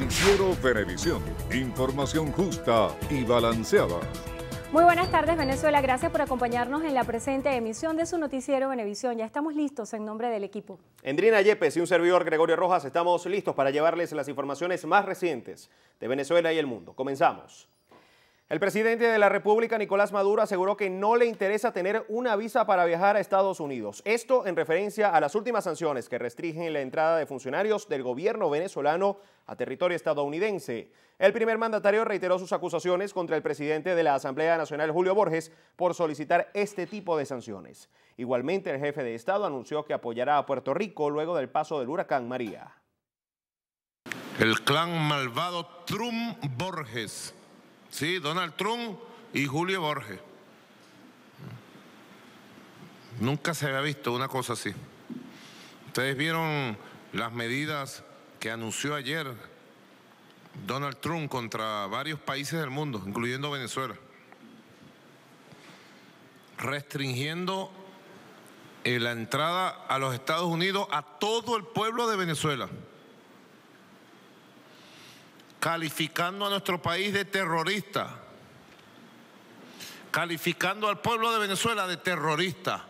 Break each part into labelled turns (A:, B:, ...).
A: Noticiero Venevisión. Información justa y balanceada.
B: Muy buenas tardes, Venezuela. Gracias por acompañarnos en la presente emisión de su noticiero Venevisión. Ya estamos listos en nombre del equipo.
C: Endrina Yepes y un servidor Gregorio Rojas estamos listos para llevarles las informaciones más recientes de Venezuela y el mundo. Comenzamos. El presidente de la República, Nicolás Maduro, aseguró que no le interesa tener una visa para viajar a Estados Unidos. Esto en referencia a las últimas sanciones que restringen la entrada de funcionarios del gobierno venezolano a territorio estadounidense. El primer mandatario reiteró sus acusaciones contra el presidente de la Asamblea Nacional, Julio Borges, por solicitar este tipo de sanciones. Igualmente, el jefe de Estado anunció que apoyará a Puerto Rico luego del paso del huracán María.
D: El clan malvado Trump-Borges. Sí, Donald Trump y Julio Borges. Nunca se había visto una cosa así. Ustedes vieron las medidas que anunció ayer Donald Trump contra varios países del mundo, incluyendo Venezuela, restringiendo la entrada a los Estados Unidos a todo el pueblo de Venezuela, calificando a nuestro país de terrorista, calificando al pueblo de Venezuela de terrorista.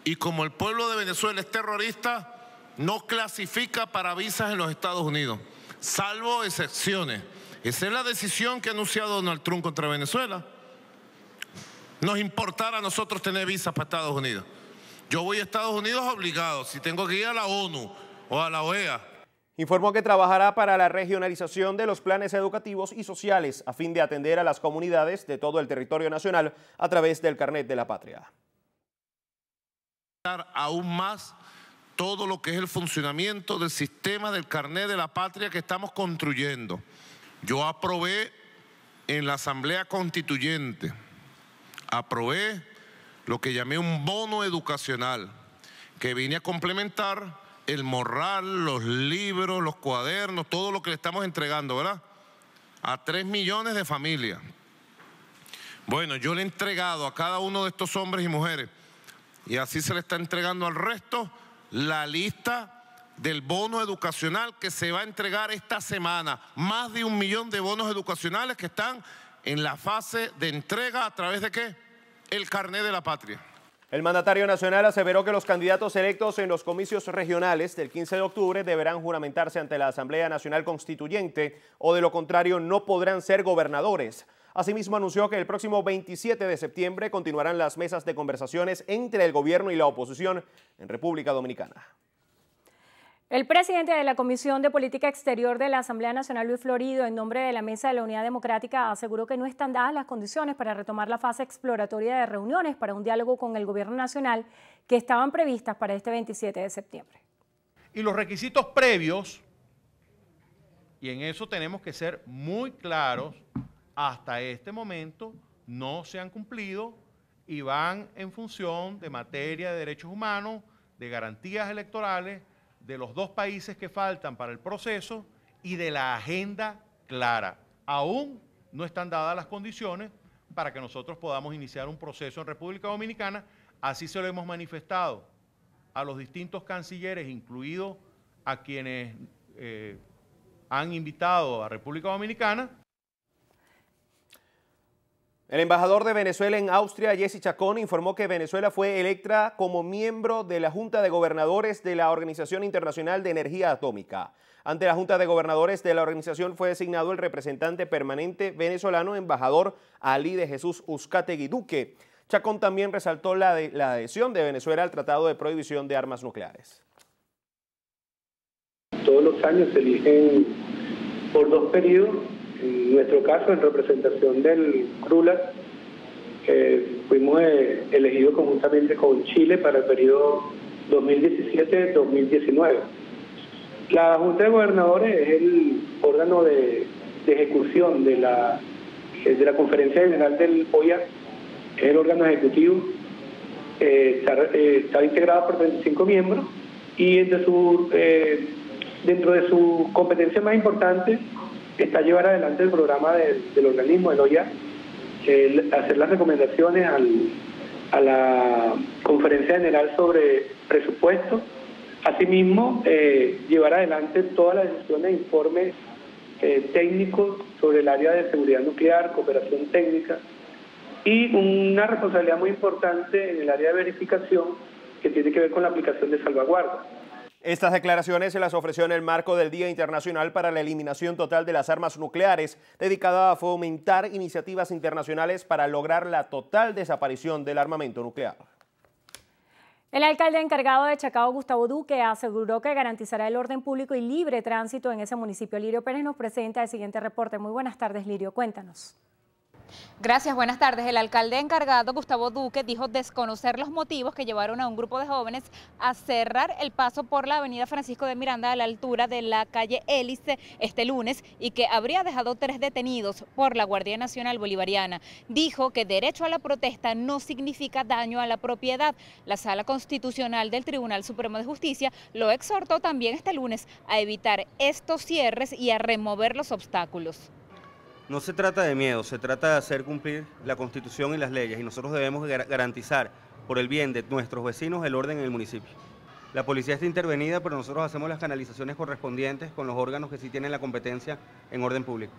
D: Y como el pueblo de Venezuela es terrorista, no clasifica para visas en los Estados Unidos, salvo excepciones. Esa es la decisión que ha anunciado Donald Trump contra Venezuela. Nos importará a nosotros tener visas para Estados Unidos. Yo voy a Estados Unidos obligado, si tengo que ir a la ONU o a la OEA.
C: Informó que trabajará para la regionalización de los planes educativos y sociales a fin de atender a las comunidades de todo el territorio nacional a través del Carnet de la Patria.
D: Aún más todo lo que es el funcionamiento del sistema del Carnet de la Patria que estamos construyendo. Yo aprobé en la Asamblea Constituyente, aprobé lo que llamé un bono educacional, que vine a complementar el morral, los libros, los cuadernos, todo lo que le estamos entregando, ¿verdad? A 3 millones de familias. Bueno, yo le he entregado a cada uno de estos hombres y mujeres, y así se le está entregando al resto, la lista del bono educacional que se va a entregar esta semana. Más de 1 millón de bonos educacionales que están en la fase de entrega a través de ¿qué? El Carnet de la Patria.
C: El mandatario nacional aseveró que los candidatos electos en los comicios regionales del 15 de octubre deberán juramentarse ante la Asamblea Nacional Constituyente o de lo contrario no podrán ser gobernadores. Asimismo anunció que el próximo 27 de septiembre continuarán las mesas de conversaciones entre el gobierno y la oposición en República Dominicana.
B: El presidente de la Comisión de Política Exterior de la Asamblea Nacional, Luis Florido, en nombre de la Mesa de la Unidad Democrática, aseguró que no están dadas las condiciones para retomar la fase exploratoria de reuniones para un diálogo con el gobierno nacional que estaban previstas para este 27 de septiembre.
E: Y los requisitos previos, y en eso tenemos que ser muy claros, hasta este momento no se han cumplido y van en función de materia de derechos humanos, de garantías electorales, de los 2 países que faltan para el proceso y de la agenda clara. Aún no están dadas las condiciones para que nosotros podamos iniciar un proceso en República Dominicana. Así se lo hemos manifestado a los distintos cancilleres, incluidos a quienes han invitado a República Dominicana.
C: El embajador de Venezuela en Austria, Jesse Chacón, informó que Venezuela fue electa como miembro de la Junta de Gobernadores de la Organización Internacional de Energía Atómica. Ante la Junta de Gobernadores de la organización fue designado el representante permanente venezolano, embajador Ali de Jesús Uzcategui Duque. Chacón también resaltó la adhesión de Venezuela al Tratado de Prohibición de Armas Nucleares.
F: Todos los años se eligen por 2 periodos. En nuestro caso, en representación del CRULAC, fuimos elegidos conjuntamente con Chile para el periodo 2017-2019. La Junta de Gobernadores es el órgano de ejecución de la Conferencia General del OIA, es el órgano ejecutivo, está integrado por 35 miembros y dentro de su competencia más importante está llevar adelante el programa del organismo, el OIA, hacer las recomendaciones a la Conferencia General sobre Presupuesto. Asimismo, llevar adelante todas las decisiones e informes técnicos sobre el área de seguridad nuclear, cooperación técnica, y una responsabilidad muy importante en el área de verificación que tiene que ver con la aplicación de salvaguardas.
C: Estas declaraciones se las ofreció en el marco del Día Internacional para la Eliminación Total de las Armas Nucleares, dedicada a fomentar iniciativas internacionales para lograr la total desaparición del armamento nuclear.
B: El alcalde encargado de Chacao, Gustavo Duque, aseguró que garantizará el orden público y libre tránsito en ese municipio. Lirio Pérez nos presenta el siguiente reporte. Muy buenas tardes, Lirio, cuéntanos.
G: Gracias, buenas tardes. El alcalde encargado, Gustavo Duque, dijo desconocer los motivos que llevaron a un grupo de jóvenes a cerrar el paso por la avenida Francisco de Miranda a la altura de la calle Hélice este lunes y que habría dejado 3 detenidos por la Guardia Nacional Bolivariana. Dijo que derecho a la protesta no significa daño a la propiedad. La Sala Constitucional del Tribunal Supremo de Justicia lo exhortó también este lunes a evitar estos cierres y a remover los obstáculos.
H: No se trata de miedo, se trata de hacer cumplir la Constitución y las leyes, y nosotros debemos garantizar por el bien de nuestros vecinos el orden en el municipio. La policía está intervenida, pero nosotros hacemos las canalizaciones correspondientes con los órganos que sí tienen la competencia en orden público.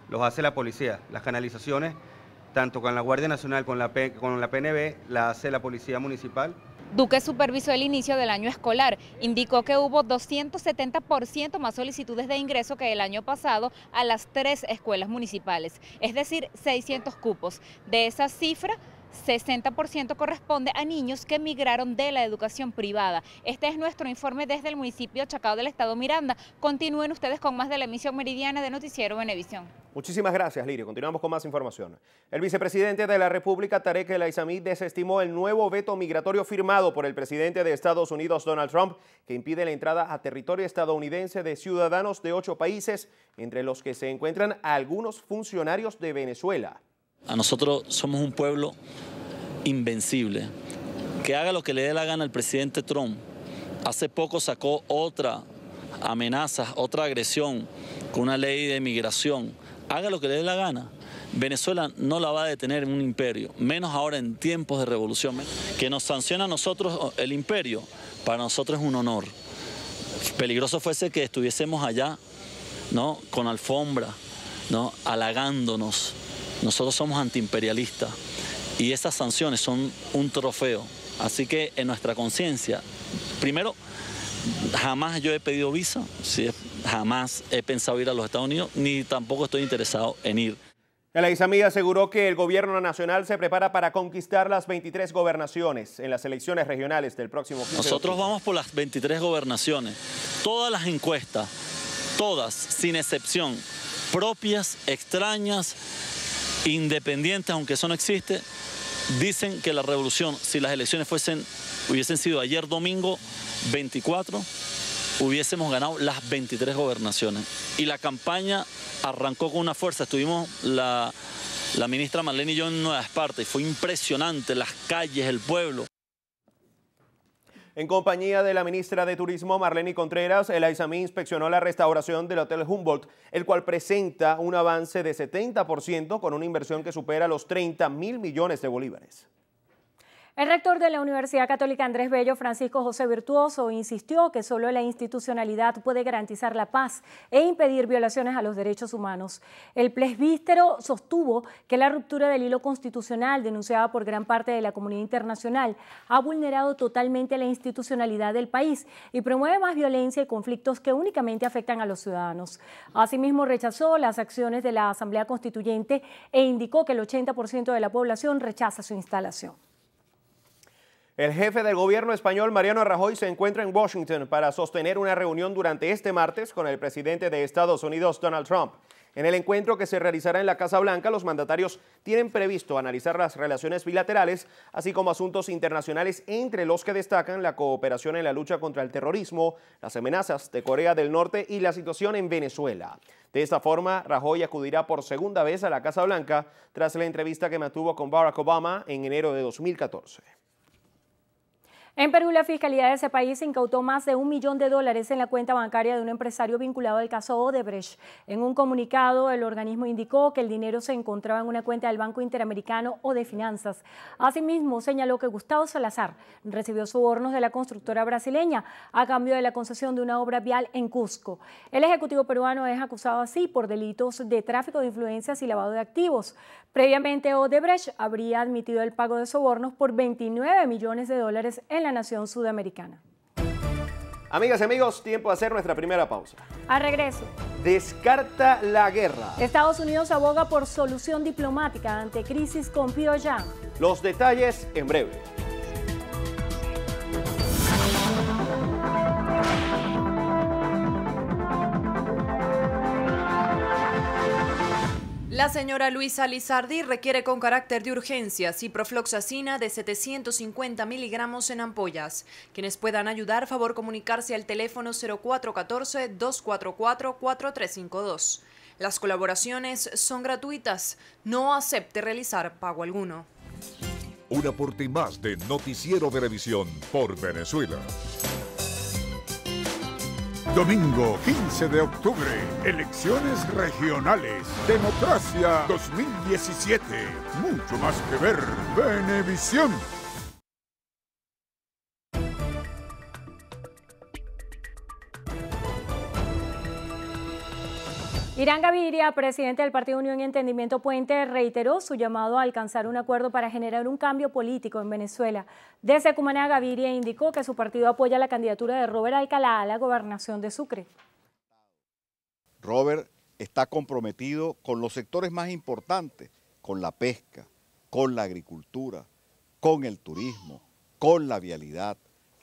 H: Los hace la policía. Las canalizaciones, tanto con la Guardia Nacional, con la PNB, la hace la Policía Municipal.
G: Duque supervisó el inicio del año escolar. Indicó que hubo 270% más solicitudes de ingreso que el año pasado a las 3 escuelas municipales, es decir, 600 cupos. De esa cifra, 60% corresponde a niños que migraron de la educación privada. Este es nuestro informe desde el municipio Chacao del estado Miranda. Continúen ustedes con más de la emisión meridiana de Noticiero Venevisión.
C: Muchísimas gracias, Lirio. Continuamos con más información. El vicepresidente de la República, Tarek El Aissami, desestimó el nuevo veto migratorio firmado por el presidente de Estados Unidos, Donald Trump, que impide la entrada a territorio estadounidense de ciudadanos de 8 países, entre los que se encuentran algunos funcionarios de Venezuela.
I: A nosotros somos un pueblo invencible, que haga lo que le dé la gana al presidente Trump. Hace poco sacó otra amenaza, otra agresión con una ley de migración. Haga lo que le dé la gana. Venezuela no la va a detener en un imperio, menos ahora en tiempos de revolución. Que nos sanciona a nosotros el imperio, para nosotros es un honor. Peligroso fuese que estuviésemos allá, ¿no?, con alfombra, ¿no?, halagándonos. Nosotros somos antiimperialistas y esas sanciones son un trofeo. Así que en nuestra conciencia, primero, jamás yo he pedido visa, jamás he pensado ir a los Estados Unidos, ni tampoco estoy interesado en ir.
C: El Aissami aseguró que el gobierno nacional se prepara para conquistar las 23 gobernaciones en las elecciones regionales del próximo 15 de octubre.
I: Nosotros vamos por las 23 gobernaciones. Todas las encuestas, todas, sin excepción, propias, extrañas, independientes, aunque eso no existe, dicen que la revolución, si las elecciones hubiesen sido ayer domingo 24, hubiésemos ganado las 23 gobernaciones. Y la campaña arrancó con una fuerza. Estuvimos la ministra Marlene y yo en Nueva Esparta y fue impresionante, las calles, el pueblo.
C: En compañía de la ministra de Turismo, Marlene Contreras, el Aissami inspeccionó la restauración del Hotel Humboldt, el cual presenta un avance de 70% con una inversión que supera los 30.000 millones de bolívares.
B: El rector de la Universidad Católica Andrés Bello, Francisco José Virtuoso, insistió que solo la institucionalidad puede garantizar la paz e impedir violaciones a los derechos humanos. El presbítero sostuvo que la ruptura del hilo constitucional denunciada por gran parte de la comunidad internacional ha vulnerado totalmente la institucionalidad del país y promueve más violencia y conflictos que únicamente afectan a los ciudadanos. Asimismo, rechazó las acciones de la Asamblea Constituyente e indicó que el 80% de la población rechaza su instalación.
C: El jefe del gobierno español, Mariano Rajoy, se encuentra en Washington para sostener una reunión durante este martes con el presidente de Estados Unidos, Donald Trump. En el encuentro que se realizará en la Casa Blanca, los mandatarios tienen previsto analizar las relaciones bilaterales, así como asuntos internacionales, entre los que destacan la cooperación en la lucha contra el terrorismo, las amenazas de Corea del Norte y la situación en Venezuela. De esta forma, Rajoy acudirá por segunda vez a la Casa Blanca tras la entrevista que mantuvo con Barack Obama en enero de 2014.
B: En Perú, la Fiscalía de ese país incautó más de $1 millón en la cuenta bancaria de un empresario vinculado al caso Odebrecht. En un comunicado, el organismo indicó que el dinero se encontraba en una cuenta del Banco Interamericano o de Finanzas. Asimismo, señaló que Gustavo Salazar recibió sobornos de la constructora brasileña a cambio de la concesión de una obra vial en Cusco. El ejecutivo peruano es acusado así por delitos de tráfico de influencias y lavado de activos. Previamente, Odebrecht habría admitido el pago de sobornos por $29 millones en la nación sudamericana.
C: Amigas y amigos, tiempo de hacer nuestra primera pausa.
B: Al regreso.
C: Descarta la guerra.
B: Estados Unidos aboga por solución diplomática ante crisis con Pyongyang.
C: Los detalles en breve.
J: La señora Luisa Lizardi requiere con carácter de urgencia ciprofloxacina de 750 miligramos en ampollas. Quienes puedan ayudar, favor comunicarse al teléfono 0414-244-4352. Las colaboraciones son gratuitas. No acepte realizar pago alguno.
A: Un aporte más de Noticiero Venevisión por Venezuela.
K: Domingo 15 de octubre, elecciones regionales, Democracia 2017. Mucho más que ver, Venevisión.
B: Irán Gaviria, presidente del Partido Unión y Entendimiento Puente, reiteró su llamado a alcanzar un acuerdo para generar un cambio político en Venezuela. Desde Cumaná, Gaviria indicó que su partido apoya la candidatura de Robert Alcalá a la gobernación de Sucre.
L: Robert está comprometido con los sectores más importantes, con la pesca, con la agricultura, con el turismo, con la vialidad,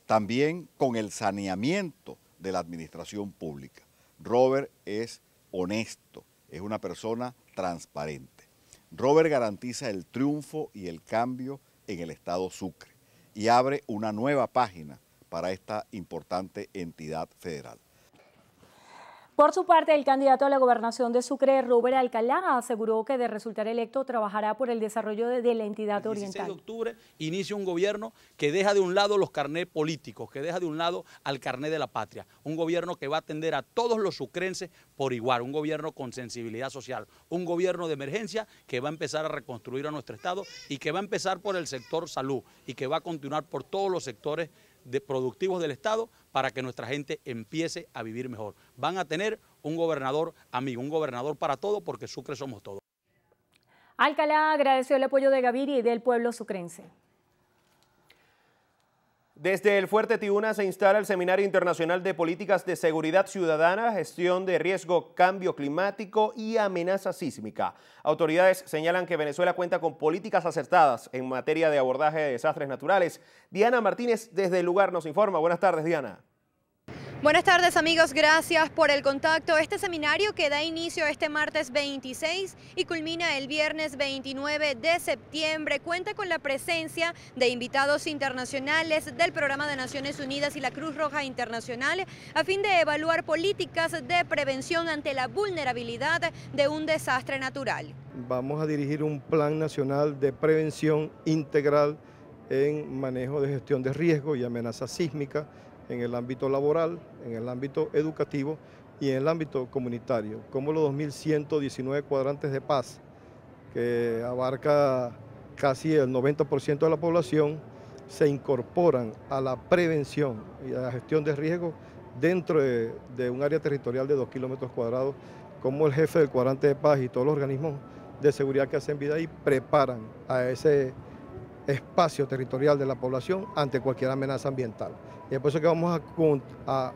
L: también con el saneamiento de la administración pública. Robert es honesto, es una persona transparente. Robert garantiza el triunfo y el cambio en el estado Sucre y abre una nueva página para esta importante entidad federal.
B: Por su parte, el candidato a la gobernación de Sucre, Robert Alcalá, aseguró que de resultar electo trabajará por el desarrollo de la entidad oriental.
M: El 16 de octubre inicia un gobierno que deja de un lado los carnés políticos, que deja de un lado al carné de la patria. Un gobierno que va a atender a todos los sucrenses por igual, un gobierno con sensibilidad social, un gobierno de emergencia que va a empezar a reconstruir a nuestro estado y que va a empezar por el sector salud y que va a continuar por todos los sectores productivos del estado para que nuestra gente empiece a vivir mejor. Van a tener un gobernador amigo, un gobernador para todos, porque Sucre somos todos.
B: Alcalá agradeció el apoyo de Gaviria y del pueblo sucrense.
C: Desde el Fuerte Tiuna se instala el Seminario Internacional de Políticas de Seguridad Ciudadana, Gestión de Riesgo, Cambio Climático y Amenaza Sísmica. Autoridades señalan que Venezuela cuenta con políticas acertadas en materia de abordaje de desastres naturales. Diana Martínez desde el lugar nos informa. Buenas tardes, Diana.
N: Buenas tardes, amigos, gracias por el contacto. Este seminario que da inicio este martes 26 y culmina el viernes 29 de septiembre cuenta con la presencia de invitados internacionales del Programa de Naciones Unidas y la Cruz Roja Internacional a fin de evaluar políticas de prevención ante la vulnerabilidad de un desastre natural.
O: Vamos a dirigir un plan nacional de prevención integral en manejo de gestión de riesgo y amenaza sísmica, en el ámbito laboral, en el ámbito educativo y en el ámbito comunitario, como los 2.119 cuadrantes de paz, que abarca casi el 90% de la población, se incorporan a la prevención y a la gestión de riesgo dentro de un área territorial de 2 kilómetros cuadrados, como el jefe del cuadrante de paz y todos los organismos de seguridad que hacen vida ahí preparan a ese espacio territorial de la población ante cualquier amenaza ambiental. Y es por eso que vamos a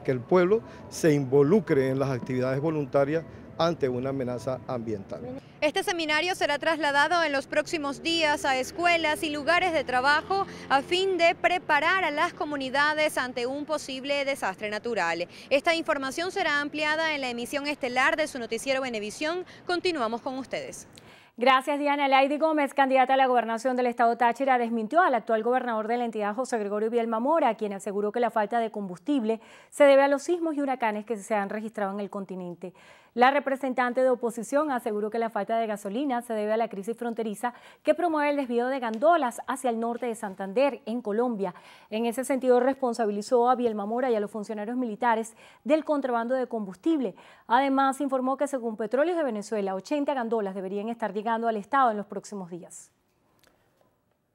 O: que el pueblo se involucre en las actividades voluntarias ante una amenaza ambiental.
N: Este seminario será trasladado en los próximos días a escuelas y lugares de trabajo a fin de preparar a las comunidades ante un posible desastre natural. Esta información será ampliada en la emisión estelar de su noticiero Venevisión. Continuamos con ustedes.
B: Gracias, Diana. Lady Gómez, candidata a la gobernación del estado Táchira, desmintió al actual gobernador de la entidad, José Gregorio Bielma Mora, quien aseguró que la falta de combustible se debe a los sismos y huracanes que se han registrado en el continente. La representante de oposición aseguró que la falta de gasolina se debe a la crisis fronteriza que promueve el desvío de gandolas hacia el norte de Santander, en Colombia. En ese sentido, responsabilizó a Bielma Mora y a los funcionarios militares del contrabando de combustible. Además, informó que según Petróleos de Venezuela, 80 gandolas deberían estar llegando al Estado en los próximos días.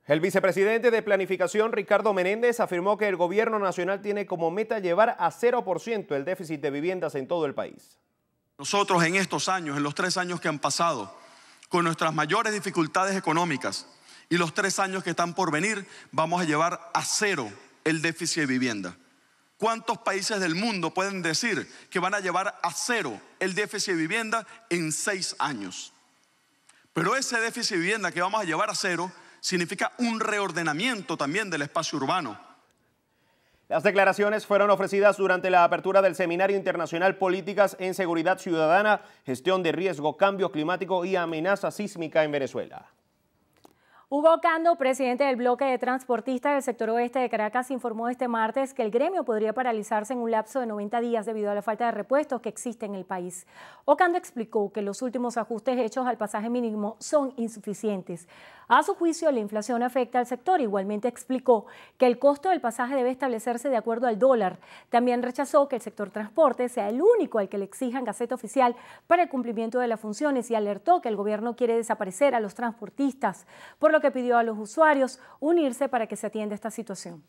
C: El vicepresidente de Planificación, Ricardo Menéndez, afirmó que el gobierno nacional tiene como meta llevar a 0% el déficit de viviendas en todo el país.
P: Nosotros en estos años, en los 3 años que han pasado, con nuestras mayores dificultades económicas y los 3 años que están por venir, vamos a llevar a 0 el déficit de vivienda. ¿Cuántos países del mundo pueden decir que van a llevar a 0 el déficit de vivienda en 6 años? Pero ese déficit de vivienda que vamos a llevar a 0 significa un reordenamiento también del espacio urbano.
C: Las declaraciones fueron ofrecidas durante la apertura del Seminario Internacional Políticas en Seguridad Ciudadana, Gestión de Riesgo, Cambio Climático y Amenaza Sísmica en Venezuela.
B: Hugo Cando, presidente del bloque de transportistas del sector oeste de Caracas, informó este martes que el gremio podría paralizarse en un lapso de 90 días debido a la falta de repuestos que existe en el país. Ocando explicó que los últimos ajustes hechos al pasaje mínimo son insuficientes. A su juicio, la inflación afecta al sector. Igualmente explicó que el costo del pasaje debe establecerse de acuerdo al dólar. También rechazó que el sector transporte sea el único al que le exijan gaceta oficial para el cumplimiento de las funciones y alertó que el gobierno quiere desaparecer a los transportistas, por lo que pidió a los usuarios unirse para que se atienda esta situación.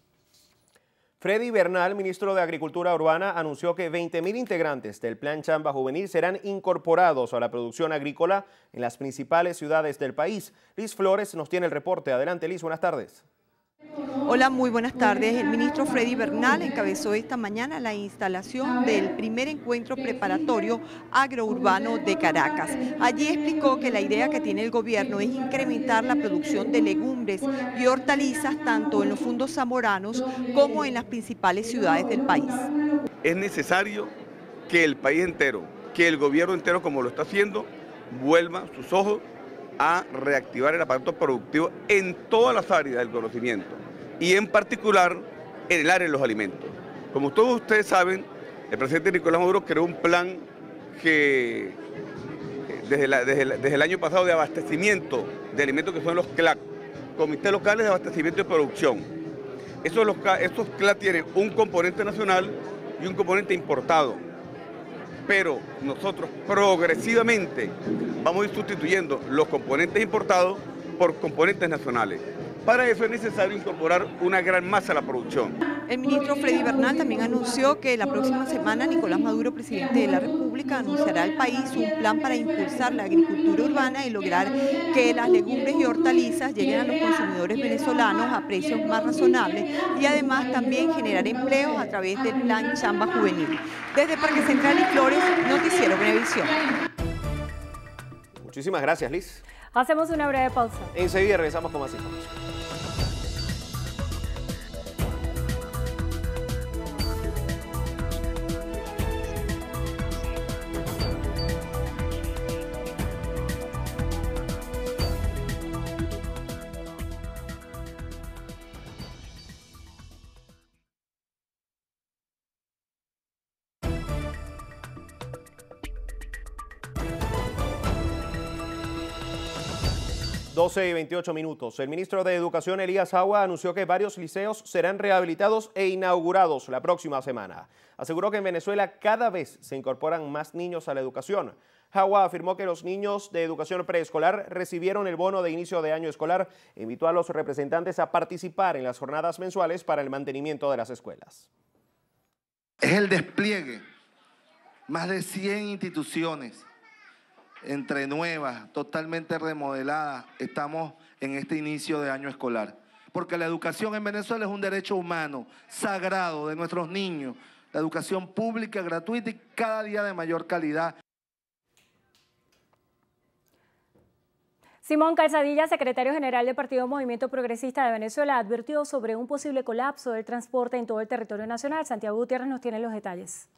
C: Freddy Bernal, ministro de Agricultura Urbana, anunció que 20.000 integrantes del Plan Chamba Juvenil serán incorporados a la producción agrícola en las principales ciudades del país. Liz Flores nos tiene el reporte. Adelante, Liz, buenas tardes.
Q: Hola, muy buenas tardes. El ministro Freddy Bernal encabezó esta mañana la instalación del primer encuentro preparatorio agrourbano de Caracas. Allí explicó que la idea que tiene el gobierno es incrementar la producción de legumbres y hortalizas tanto en los fundos zamoranos como en las principales ciudades del país.
R: Es necesario que el país entero, que el gobierno entero, como lo está haciendo, vuelva sus ojos a reactivar el aparato productivo en todas las áreas del conocimiento y en particular en el área de los alimentos. Como todos ustedes saben, el presidente Nicolás Maduro creó un plan que desde el año pasado de abastecimiento de alimentos que son los CLAC, Comités Locales de Abastecimiento y Producción. Estos CLAC tienen un componente nacional y un componente importado. Pero nosotros progresivamente vamos a ir sustituyendo los componentes importados por componentes nacionales. Para eso es necesario incorporar una gran masa a la producción.
Q: El ministro Freddy Bernal también anunció que la próxima semana Nicolás Maduro, presidente de la República, anunciará al país un plan para impulsar la agricultura urbana y lograr que las legumbres y hortalizas lleguen a los consumidores venezolanos a precios más razonables y además también generar empleos a través del Plan Chamba Juvenil. Desde Parque Central y Flores, Noticiero Venevisión.
C: Muchísimas gracias, Liz.
B: Hacemos una breve pausa.
C: Enseguida regresamos con más información. y 28 minutos. El ministro de Educación, Elías Jagua, anunció que varios liceos serán rehabilitados e inaugurados la próxima semana. Aseguró que en Venezuela cada vez se incorporan más niños a la educación. Jagua afirmó que los niños de educación preescolar recibieron el bono de inicio de año escolar e invitó a los representantes a participar en las jornadas mensuales para el mantenimiento de las escuelas.
S: Es el despliegue, más de 100 instituciones, entre nuevas, totalmente remodeladas, estamos en este inicio de año escolar. Porque la educación en Venezuela es un derecho humano, sagrado de nuestros niños. La educación pública, gratuita y cada día de mayor calidad.
B: Simón Calzadilla, secretario general del Partido Movimiento Progresista de Venezuela, advirtió sobre un posible colapso del transporte en todo el territorio nacional. Santiago Gutiérrez nos tiene los detalles.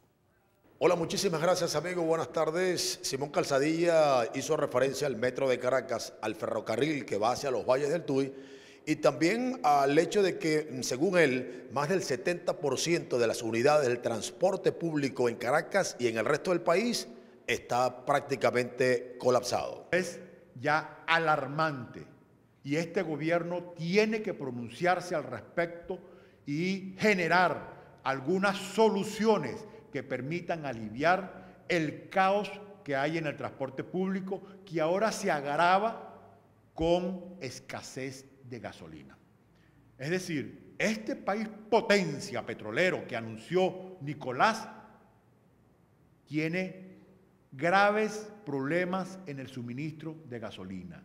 T: Hola, muchísimas gracias, amigo. Buenas tardes. Simón Calzadilla hizo referencia al metro de Caracas, al ferrocarril que va hacia los valles del Tuy y también al hecho de que, según él, más del 70% de las unidades del transporte público en Caracas y en el resto del país está prácticamente colapsado.
E: Es ya alarmante y este gobierno tiene que pronunciarse al respecto y generar algunas soluciones que permitan aliviar el caos que hay en el transporte público, que ahora se agrava con escasez de gasolina. Es decir, este país potencia petrolero que anunció Nicolás tiene graves problemas en el suministro de gasolina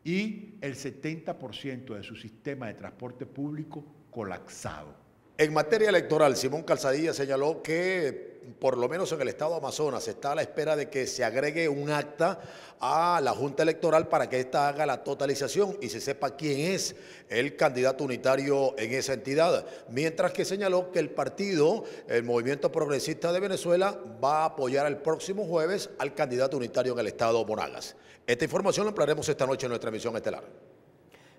E: y el 70% de su sistema de transporte público colapsado.
T: En materia electoral, Simón Calzadilla señaló que por lo menos en el estado de Amazonas está a la espera de que se agregue un acta a la Junta Electoral para que ésta haga la totalización y se sepa quién es el candidato unitario en esa entidad. Mientras que señaló que el partido, el Movimiento Progresista de Venezuela, va a apoyar el próximo jueves al candidato unitario en el estado Monagas. Esta información la ampliaremos esta noche en nuestra emisión estelar.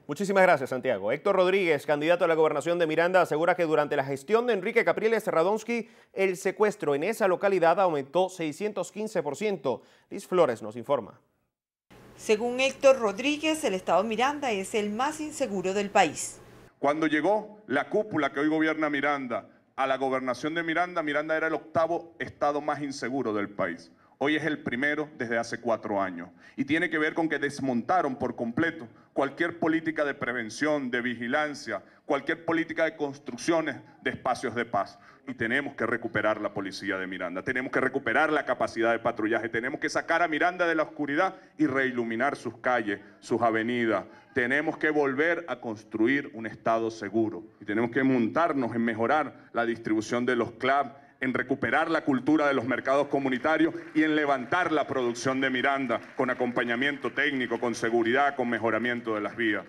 C: Muchísimas gracias, Santiago. Héctor Rodríguez, candidato a la gobernación de Miranda, asegura que durante la gestión de Enrique Capriles Radonsky, el secuestro en esa localidad aumentó 615%. Liz Flores nos informa.
Q: Según Héctor Rodríguez, el estado Miranda es el más inseguro del país.
U: Cuando llegó la cúpula que hoy gobierna Miranda a la gobernación de Miranda, Miranda era el 8º estado más inseguro del país. Hoy es el primero desde hace 4 años y tiene que ver con que desmontaron por completo cualquier política de prevención, de vigilancia, cualquier política de construcciones de espacios de paz. Y tenemos que recuperar la policía de Miranda, tenemos que recuperar la capacidad de patrullaje, tenemos que sacar a Miranda de la oscuridad y reiluminar sus calles, sus avenidas. Tenemos que volver a construir un estado seguro y tenemos que montarnos en mejorar la distribución de los CLAP, en recuperar la cultura de los mercados comunitarios y en levantar la producción de Miranda con acompañamiento técnico, con seguridad, con mejoramiento de las vías.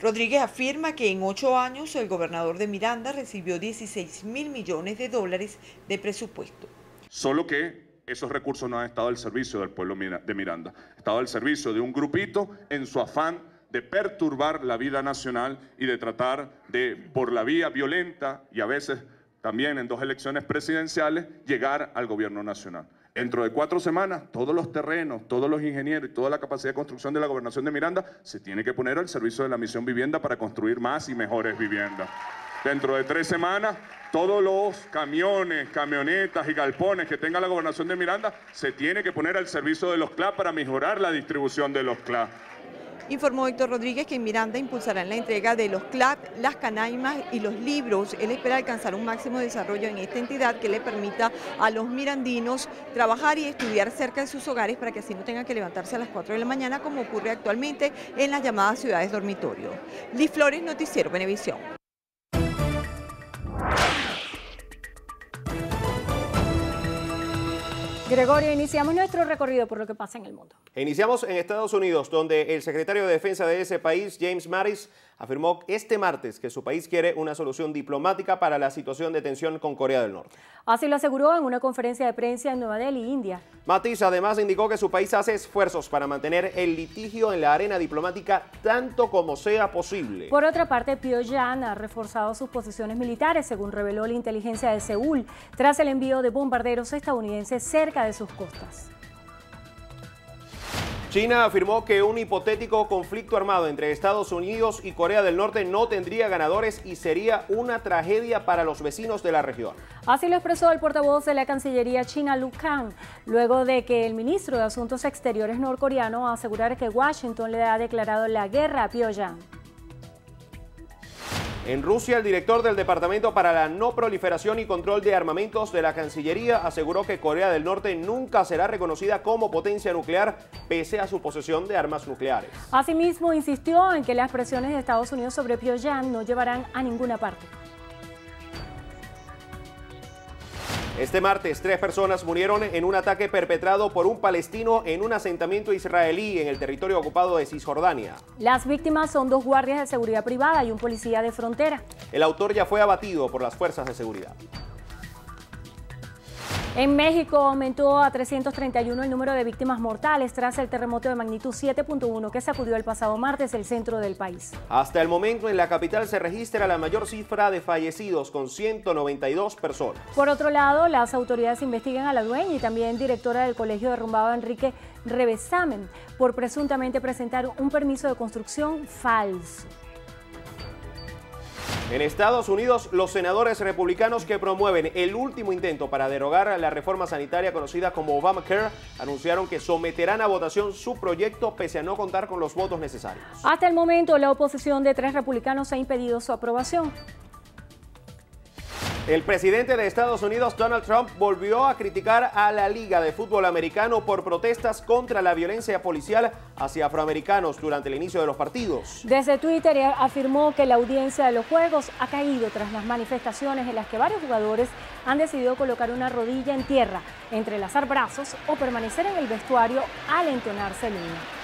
Q: Rodríguez afirma que en 8 años el gobernador de Miranda recibió 16.000 millones de dólares de presupuesto.
U: Solo que esos recursos no han estado al servicio del pueblo de Miranda, han estado al servicio de un grupito en su afán de perturbar la vida nacional y de tratar de, por la vía violenta y a veces también en 2 elecciones presidenciales, llegar al gobierno nacional. Dentro de 4 semanas, todos los terrenos, todos los ingenieros y toda la capacidad de construcción de la gobernación de Miranda se tiene que poner al servicio de la misión vivienda para construir más y mejores viviendas. Dentro de 3 semanas, todos los camiones, camionetas y galpones que tenga la gobernación de Miranda se tiene que poner al servicio de los CLAP para mejorar la distribución de los CLAP.
Q: Informó Héctor Rodríguez que en Miranda impulsarán la entrega de los CLAP, las canaimas y los libros. Él espera alcanzar un máximo desarrollo en esta entidad que le permita a los mirandinos trabajar y estudiar cerca de sus hogares para que así no tengan que levantarse a las 4 de la mañana como ocurre actualmente en las llamadas ciudades dormitorio. Liz Flores, Noticiero Venevisión.
B: Gregorio, iniciamos nuestro recorrido por lo que pasa en el mundo.
C: Iniciamos en Estados Unidos, donde el secretario de Defensa de ese país, James Mattis, afirmó este martes que su país quiere una solución diplomática para la situación de tensión con Corea del Norte.
B: Así lo aseguró en una conferencia de prensa en Nueva Delhi, India.
C: Mattis además indicó que su país hace esfuerzos para mantener el litigio en la arena diplomática tanto como sea posible.
B: Por otra parte, Pyongyang ha reforzado sus posiciones militares, según reveló la inteligencia de Seúl, tras el envío de bombarderos estadounidenses cerca de sus costas.
C: China afirmó que un hipotético conflicto armado entre Estados Unidos y Corea del Norte no tendría ganadores y sería una tragedia para los vecinos de la región.
B: Así lo expresó el portavoz de la Cancillería china, Lu Kang, luego de que el ministro de Asuntos Exteriores norcoreano asegurara que Washington le ha declarado la guerra a Pyongyang.
C: En Rusia, el director del Departamento para la No Proliferación y Control de Armamentos de la Cancillería aseguró que Corea del Norte nunca será reconocida como potencia nuclear pese a su posesión de armas nucleares.
B: Asimismo, insistió en que las presiones de Estados Unidos sobre Pyongyang no llevarán a ninguna parte.
C: Este martes, 3 personas murieron en un ataque perpetrado por un palestino en un asentamiento israelí en el territorio ocupado de Cisjordania.
B: Las víctimas son 2 guardias de seguridad privada y un policía de frontera.
C: El autor ya fue abatido por las fuerzas de seguridad.
B: En México aumentó a 331 el número de víctimas mortales tras el terremoto de magnitud 7.1 que sacudió el pasado martes el centro del país.
C: Hasta el momento en la capital se registra la mayor cifra de fallecidos, con 192 personas.
B: Por otro lado, las autoridades investigan a la dueña y también directora del Colegio Derrumbado Enrique Rebesamen por presuntamente presentar un permiso de construcción falso.
C: En Estados Unidos, los senadores republicanos que promueven el último intento para derogar la reforma sanitaria conocida como Obamacare anunciaron que someterán a votación su proyecto pese a no contar con los votos necesarios.
B: Hasta el momento, la oposición de 3 republicanos ha impedido su aprobación.
C: El presidente de Estados Unidos, Donald Trump, volvió a criticar a la Liga de Fútbol Americano por protestas contra la violencia policial hacia afroamericanos durante el inicio de los partidos.
B: Desde Twitter afirmó que la audiencia de los juegos ha caído tras las manifestaciones en las que varios jugadores han decidido colocar una rodilla en tierra, entrelazar brazos o permanecer en el vestuario al entonarse el himno.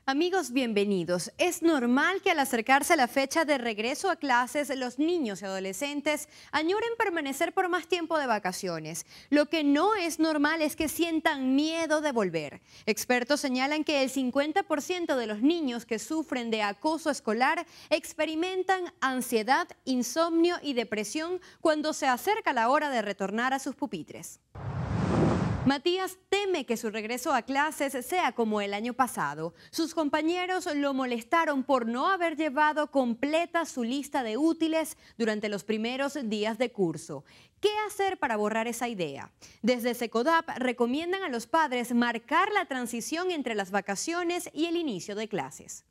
N: Amigos, bienvenidos. Es normal que al acercarse a la fecha de regreso a clases, los niños y adolescentes añoren permanecer por más tiempo de vacaciones. Lo que no es normal es que sientan miedo de volver. Expertos señalan que el 50% de los niños que sufren de acoso escolar experimentan ansiedad, insomnio y depresión cuando se acerca la hora de retornar a sus pupitres. Matías teme que su regreso a clases sea como el año pasado. Sus compañeros lo molestaron por no haber llevado completa su lista de útiles durante los primeros días de curso. ¿Qué hacer para borrar esa idea? Desde Secodap recomiendan a los padres marcar la transición entre las vacaciones y el inicio de clases.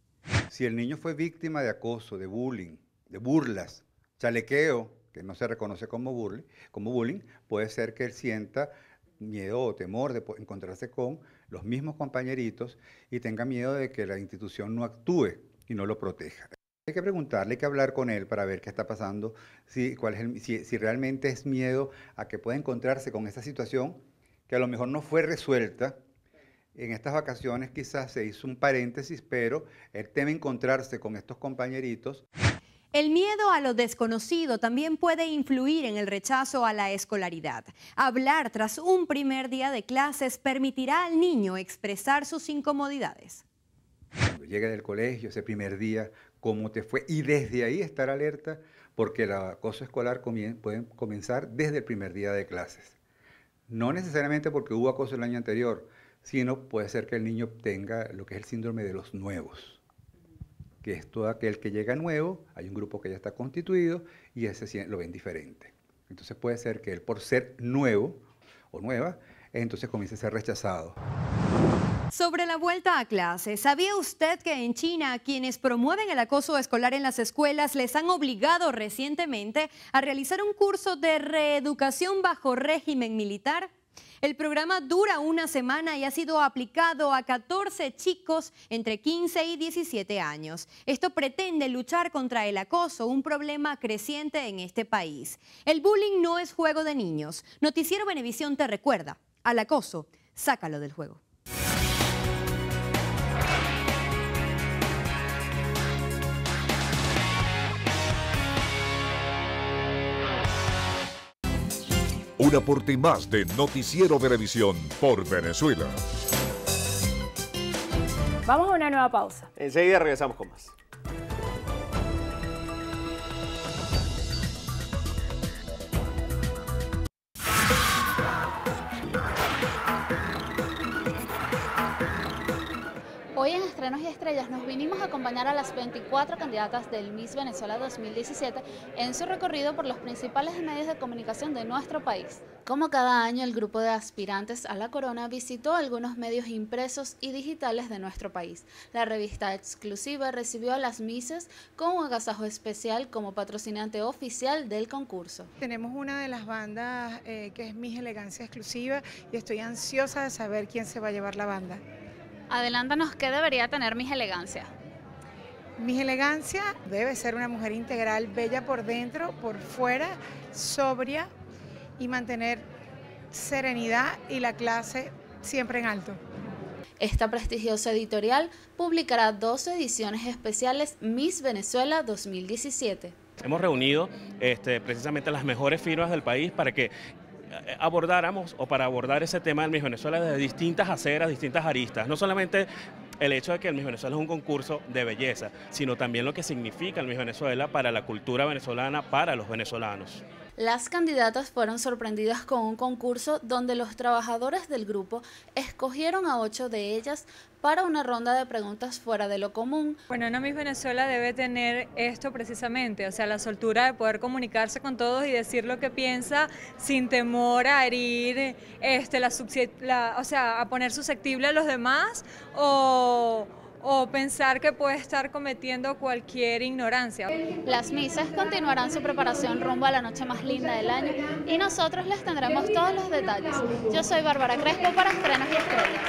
D: Si el niño fue víctima de acoso, de bullying, de burlas, chalequeo, que no se reconoce como bullying, puede ser que él sienta miedo o temor de encontrarse con los mismos compañeritos y tenga miedo de que la institución no actúe y no lo proteja. Hay que preguntarle, hay que hablar con él para ver qué está pasando, si realmente es miedo a que pueda encontrarse con esta situación que a lo mejor no fue resuelta. En estas vacaciones quizás se hizo un paréntesis, pero él teme encontrarse con estos compañeritos.
N: El miedo a lo desconocido también puede influir en el rechazo a la escolaridad. Hablar tras un primer día de clases permitirá al niño expresar sus incomodidades.
D: Cuando llegue del colegio, ese primer día, cómo te fue, y desde ahí estar alerta, porque el acoso escolar puede comenzar desde el primer día de clases. No necesariamente porque hubo acoso el año anterior, sino puede ser que el niño tenga lo que es el síndrome de los nuevos, que es todo aquel que llega nuevo, hay un grupo que ya está constituido y ese lo ven diferente. Entonces puede ser que él, por ser nuevo o nueva, entonces comience a ser rechazado.
N: Sobre la vuelta a clase, ¿sabía usted que en China quienes promueven el acoso escolar en las escuelas les han obligado recientemente a realizar un curso de reeducación bajo régimen militar? El programa dura una semana y ha sido aplicado a 14 chicos entre 15 y 17 años. Esto pretende luchar contra el acoso, un problema creciente en este país. El bullying no es juego de niños. Noticiero Venevisión te recuerda, al acoso, sácalo del juego.
A: Un aporte más de Noticiero Venevisión por Venezuela.
B: Vamos a una nueva pausa.
C: Enseguida regresamos con más.
V: Hoy en Estrenos y Estrellas nos vinimos a acompañar a las 24 candidatas del Miss Venezuela 2017 en su recorrido por los principales medios de comunicación de nuestro país. Como cada año, el grupo de aspirantes a la corona visitó algunos medios impresos y digitales de nuestro país. La revista exclusiva recibió a las Misses con un agasajo especial como patrocinante oficial del concurso.
W: Tenemos una de las bandas que es Miss Elegancia Exclusiva y estoy ansiosa de saber quién se va a llevar la banda.
V: Adelántanos, ¿qué debería tener Miss Elegancia?
W: Miss Elegancia debe ser una mujer integral, bella por dentro, por fuera, sobria y mantener serenidad y la clase siempre en alto.
V: Esta prestigiosa editorial publicará 2 ediciones especiales Miss Venezuela 2017.
F: Hemos reunido precisamente las mejores firmas del país para que abordar ese tema del Miss Venezuela desde distintas aceras, distintas aristas. No solamente el hecho de que el Miss Venezuela es un concurso de belleza, sino también lo que significa el Miss Venezuela para la cultura venezolana, para los venezolanos.
V: Las candidatas fueron sorprendidas con un concurso donde los trabajadores del grupo escogieron a 8 de ellas para una ronda de preguntas fuera de lo común.
G: Bueno, una Miss Venezuela debe tener esto precisamente, o sea, la soltura de poder comunicarse con todos y decir lo que piensa sin temor a herir, o sea, a poner susceptible a los demás o pensar que puede estar cometiendo cualquier ignorancia.
V: Las misas continuarán su preparación rumbo a la noche más linda del año y nosotros les tendremos todos los detalles. Yo soy Bárbara Crespo para Estrenos y Estrellas.